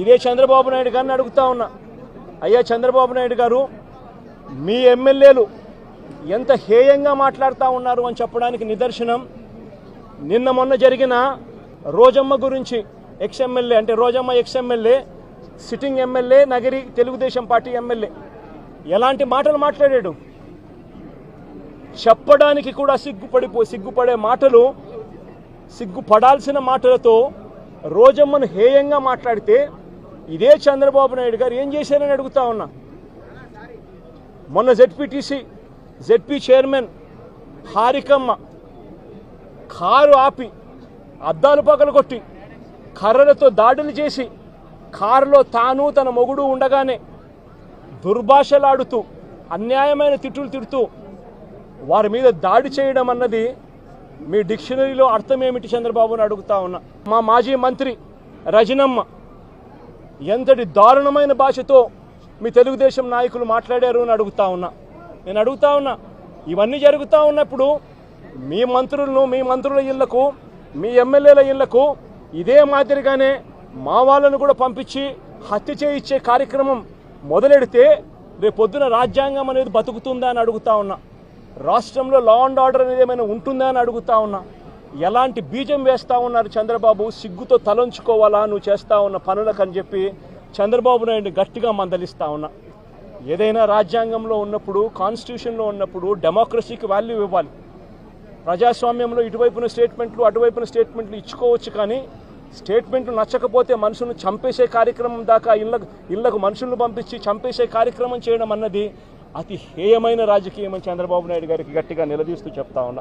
ఇదే చంద్రబాబు నాయుడు గారిని అడుగుతా ఉన్నా, అయ్యా చంద్రబాబు నాయుడు గారు, మీ ఎమ్మెల్యేలు ఎంత హేయంగా మాట్లాడుతూ ఉన్నారు అని చెప్పడానికి నిదర్శనం నిన్న మొన్న జరిగిన రోజమ్మ గురించి, ఎక్స్ఎమ్మెల్యే అంటే Rojamma ex-MLA, sitting MLA, Nagari Telugu Desam party MLA ఎలాంటి మాటలు మాట్లాడాడు. చెప్పడానికి కూడా సిగ్గుపడే మాటలు, సిగ్గుపడాల్సిన మాటలతో రోజమ్మను హేయంగా మాట్లాడితే ఇదే చంద్రబాబు నాయుడు గారు ఏం చేశారని అడుగుతా ఉన్నా. మొన్న జెడ్పీ చైర్మన్ హారికమ్మ కారు ఆపి అద్దాలు పగలగొట్టి కర్రలతో దాడులు చేసి కారులో తాను తన మొగుడు ఉండగానే దుర్భాషలాడుతూ అన్యాయమైన తిట్టులు తిడుతూ వారి మీద దాడి చేయడం అన్నది మీ డిక్షనరీలో అర్థం ఏమిటి చంద్రబాబుని అడుగుతా ఉన్నా. మా మాజీ మంత్రి రజనమ్మ ఎంతటి దారుణమైన భాషతో మీ తెలుగుదేశం నాయకులు మాట్లాడారు అని అడుగుతా ఉన్నా. నేను అడుగుతా ఉన్నా, ఇవన్నీ జరుగుతూ ఉన్నప్పుడు మీ మంత్రుల ఇళ్లకు, మీ ఎమ్మెల్యేల ఇళ్లకు ఇదే మాదిరిగానే మా వాళ్ళను కూడా పంపించి హత్య చేయించే కార్యక్రమం మొదలెడితే రేపొద్దున రాజ్యాంగం అనేది బతుకుతుందా అని అడుగుతా ఉన్నా. రాష్ట్రంలో లా అండ్ ఆర్డర్ అనేది ఏమైనా ఉంటుందా అని అడుగుతా ఉన్నా. ఎలాంటి బీజం వేస్తూ ఉన్నారు చంద్రబాబు, సిగ్గుతో తలంచుకోవాలా నువ్వు చేస్తూ ఉన్న పనులకు అని చెప్పి చంద్రబాబు నాయుడు గట్టిగా మందలిస్తూ ఉన్నా. ఏదైనా రాజ్యాంగంలో ఉన్నప్పుడు, కాన్స్టిట్యూషన్లో ఉన్నప్పుడు డెమోక్రసీకి వాల్యూ ఇవ్వాలి. ప్రజాస్వామ్యంలో ఇటువైపున స్టేట్మెంట్లు అటువైపున స్టేట్మెంట్లు ఇచ్చుకోవచ్చు, కానీ స్టేట్మెంట్లు నచ్చకపోతే మనుషులను చంపేసే కార్యక్రమం దాకా ఇళ్లకు మనుషులను పంపించి చంపేసే కార్యక్రమం చేయడం అన్నది అతి హేయమైన రాజకీయం అని చంద్రబాబు నాయుడు గారికి గట్టిగా నిలదీస్తూ చెప్తా ఉన్నా.